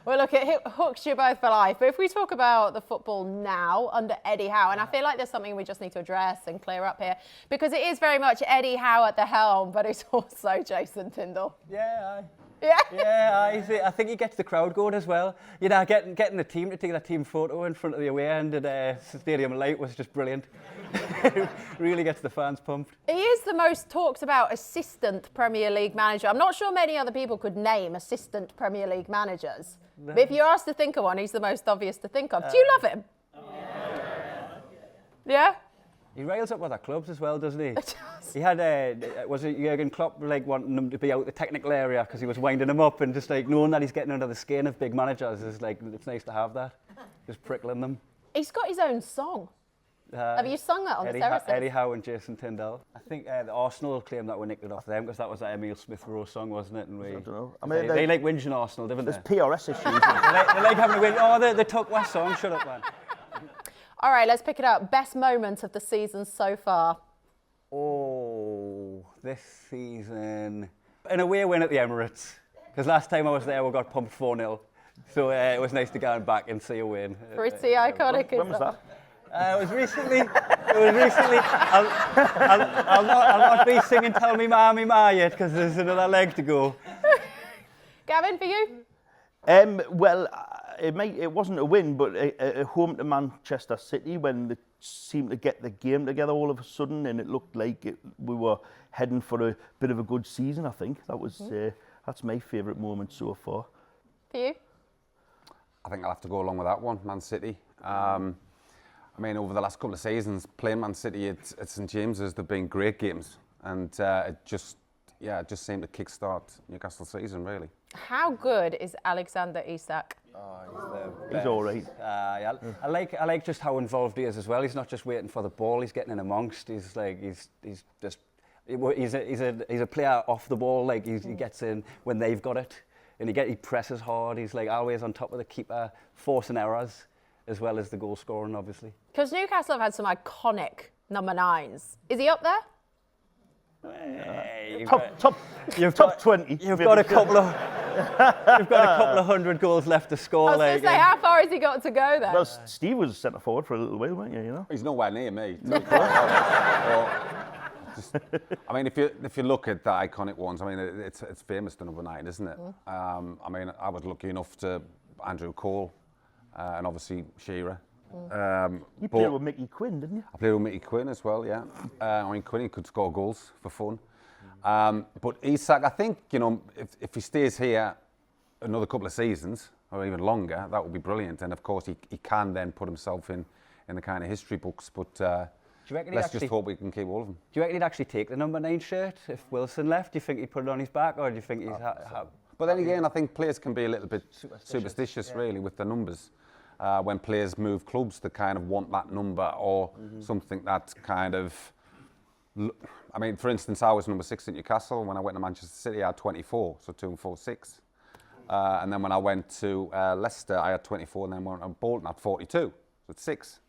Well, look, it hooks you both for life. But if we talk about the football now under Eddie Howe, and I feel like there's something we just need to address and clear up here, because it is very much Eddie Howe at the helm, but it's also Jason Tindall. Yeah, Yeah. I think he gets the crowd going as well. You know, getting the team to take that team photo in front of the away end at Stadium Light was just brilliant. Really gets the fans pumped. He is the most talked about assistant Premier League manager. I'm not sure many other people could name assistant Premier League managers. But if you're asked to think of one, he's the most obvious to think of. Do you love him? Yeah? He rails up other clubs as well, doesn't he? It does. He had, was it Jurgen Klopp, like wanting him to be out the technical area because he was winding him up, and just like knowing that he's getting under the skin of big managers is like, it's nice to have that. Just prickling them. He's got his own song. Have you sung that on the Terraces? Eddie Howe and Jason Tindall. I think the Arsenal claim that we nicked it off them because that was that Emile Smith-Rowe song, wasn't it? And I don't know. I mean, they like whinging Arsenal, didn't they? There's PRS issues. they like having a win. Oh, they took West song. Shut up, man. All right, let's pick it up. Best moment of the season so far. Oh, this season. An away win at the Emirates. Because last time I was there, we got pumped 4-0. So it was nice to get back and see a win. Pretty iconic. When was that? It was recently. I'll not be singing "Tell Me Ma" yet because there's another leg to go. Gavin, for you? Well, it wasn't a win, but a home to Manchester City when they seemed to get the game together all of a sudden, and it looked like we were heading for a bit of a good season. I think that was that's my favourite moment so far. For you? I think I'll have to go along with that one, Man City. I mean, over the last couple of seasons, playing Man City at St James's, they've been great games, and it just seemed to kickstart Newcastle season, really. How good is Alexander Isak? He's all right. I like just how involved he is as well. He's not just waiting for the ball; he's getting in amongst. He's a player off the ball. Like he gets in when they've got it, and he presses hard. He's like always on top of the keeper, forcing errors as well as the goal scoring, obviously. Because Newcastle have had some iconic number 9s. Is he up there? Top 20. You've got a couple of 100 goals left to score. I was going to say, how far has he got to go then? Well, Steve was centre forward for a little while, weren't you? You know. He's nowhere near me. I mean, if you look at the iconic ones, I mean, it's famous, the number 9, isn't it? I mean, I was lucky enough to Andrew Cole and obviously Shearer. You played with Mickey Quinn, didn't you? I played with Mickey Quinn as well, yeah. I mean, Quinn, he could score goals for fun. But Isak, I think, you know, if he stays here another couple of seasons, or even longer, that would be brilliant. And of course, he can then put himself in the kind of history books. But let's just hope we can keep all of them. Do you reckon he'd actually take the number 9 shirt if Wilson left? Do you think he'd put it on his back, or do you think he's... But then again, I think players can be a little bit superstitious really, with the numbers. When players move clubs, they kind of want that number or something that kind of... I mean, for instance, I was number 6 at Newcastle. When I went to Manchester City, I had 24, so 2 and 4, 6. And then when I went to Leicester, I had 24, and then when I went to Bolton, I had 42, so it's 6.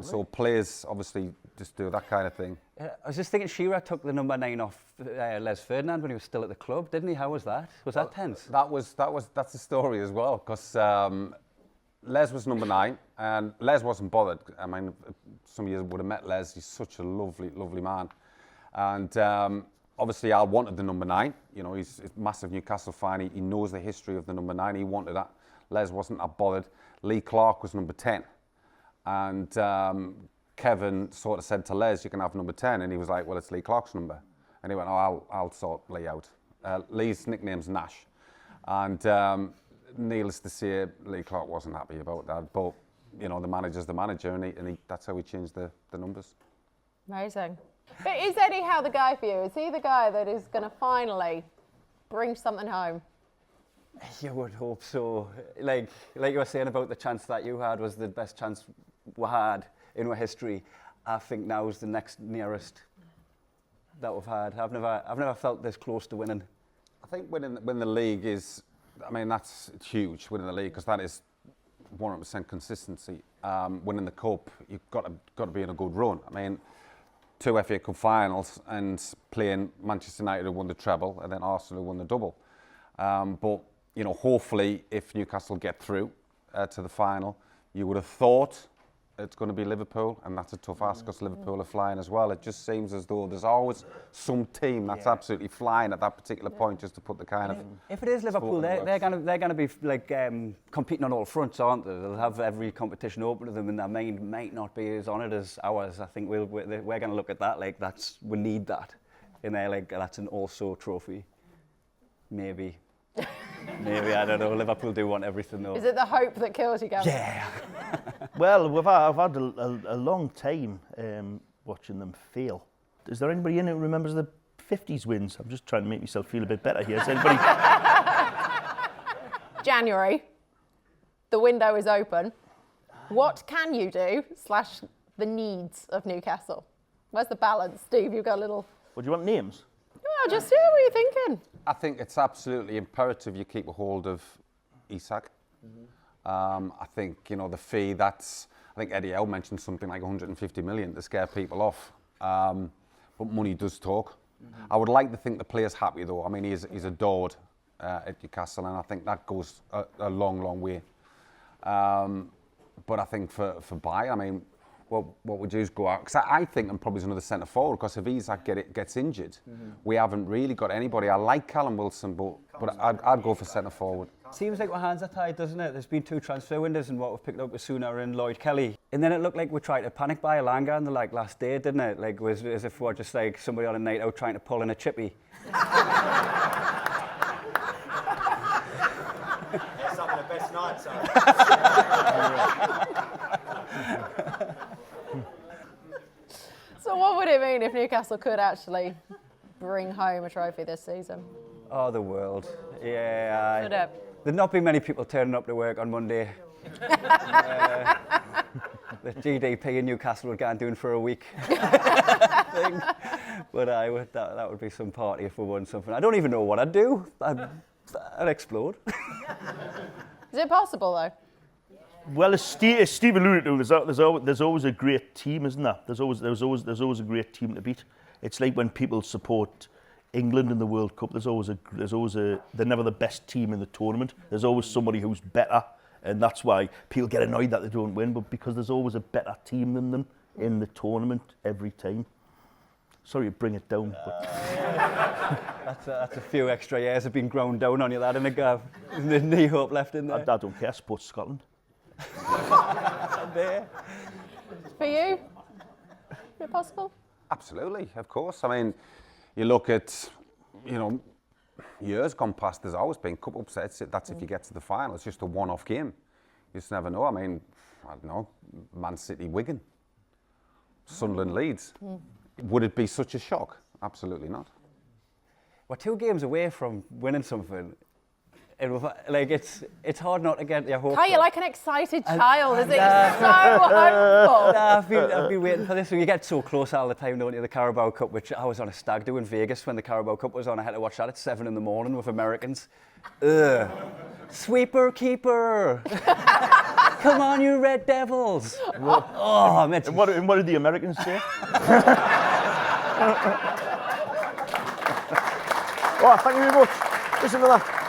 So players obviously just do that kind of thing. I was just thinking Shearer took the number 9 off Les Ferdinand when he was still at the club, didn't he? How was that? Was that tense? That's the story as well, because Les was number 9, and Les wasn't bothered. I mean, some of you would have met Les. He's such a lovely, lovely man. And obviously, Al wanted the number 9. You know, he's a massive Newcastle fan. He knows the history of the number 9. He wanted that. Les wasn't that bothered. Lee Clark was number 10. And Kevin sort of said to Les, you can have number 10. And he was like, well, it's Lee Clark's number. And he went, oh, I'll sort Lee out. Lee's nickname's Nash. And needless to say, Lee Clark wasn't happy about that. But, you know, the manager's the manager, and that's how he changed the numbers. Amazing. But is Eddie Howe the guy for you? Is he the guy that is going to finally bring something home? You would hope so. Like you were saying about the chance that you had was the best chance we had in our history. I think now is the next nearest that we've had. I've never felt this close to winning. I think winning the league is, I mean, that's huge, winning the league, because that is 100% consistency. Winning the cup, you've got to be in a good run. I mean, 2 FA Cup finals and playing Manchester United, who won the treble, and then Arsenal, who won the double. But you know, hopefully, if Newcastle get through to the final, you would have thought it's going to be Liverpool, and that's a tough ask because Liverpool are flying as well. It just seems as though there's always some team that's absolutely flying at that particular point, just to put the kind of. If it is Liverpool, they're gonna be like competing on all fronts, aren't they? They'll have every competition open to them, and their mind might not be as on it as ours. I think we're going to look at that like we need that in there, like that's an also trophy. Maybe I don't know. Liverpool do want everything though. Is it the hope that kills you, Gavin? Yeah. Well, I've had a long time watching them fail. Is there anybody in who remembers the 50s wins? I'm just trying to make myself feel a bit better here. Is anybody? January, the window is open. What can you do / the needs of Newcastle? Where's the balance? Steve, you've got a little... What, do you want names? Oh, just what are you thinking? I think it's absolutely imperative you keep a hold of Isak. I think, you know, the fee, I think Eddie Howe mentioned something like 150 million to scare people off. But money does talk. I would like to think the player's happy though. I mean, he's adored at Newcastle, and I think that goes a long, long way. But I think for buy, I mean, what would you go out? Because I think I'm probably another centre forward, because if Isak gets injured, we haven't really got anybody. I like Callum Wilson, but I'd go for centre forward. Seems like our hands are tied, doesn't it? There's been 2 transfer windows, and what we've picked up with Suna and Lloyd Kelly. And then it looked like we tried to panic buy Alanga on the last day, didn't it? Like, was as if we're just like somebody on a night out trying to pull in a chippy. That's some of the best nights, So what would it mean if Newcastle could actually bring home a trophy this season? Oh, the world. Yeah. Could it? There'd not be many people turning up to work on Monday. The GDP in Newcastle would go and doing for a week. Thing. But that would be some party if we won something. I don't even know what I'd do. I'd explode. Is it possible though? Well, as Steve alluded to, there's always a great team, isn't there? There's always a great team to beat. It's like when people support England in the World Cup. They're never the best team in the tournament. There's always somebody who's better, and that's why people get annoyed that they don't win. But because there's always a better team than them in the tournament every time. Sorry to bring it down, but That's a few extra years of being ground down on you, that, isn't it, Gav? There's no hope left in there. I don't care. Support Scotland. There. For you? Is it possible? Absolutely, of course. I mean, you look at, you know, years gone past, there's always been cup upsets. That's if you get to the final. It's just a one-off game. You just never know. I mean, I don't know, Man City, Wigan, Sunderland, Leeds. Would it be such a shock? Absolutely not. We're 2 games away from winning something. Like it's hard not to get your hopes Kai, you're up. like an excited child, isn't it? You're so hopeful. I've been waiting for this. You get so close all the time, don't you? The Carabao Cup, which I was on a stag do in Vegas when the Carabao Cup was on. I had to watch that at 7 in the morning with Americans. Ugh. Sweeper, keeper. Come on, you Red Devils. Oh, man. And what did the Americans say? Oh, thank you very much. Listen to that.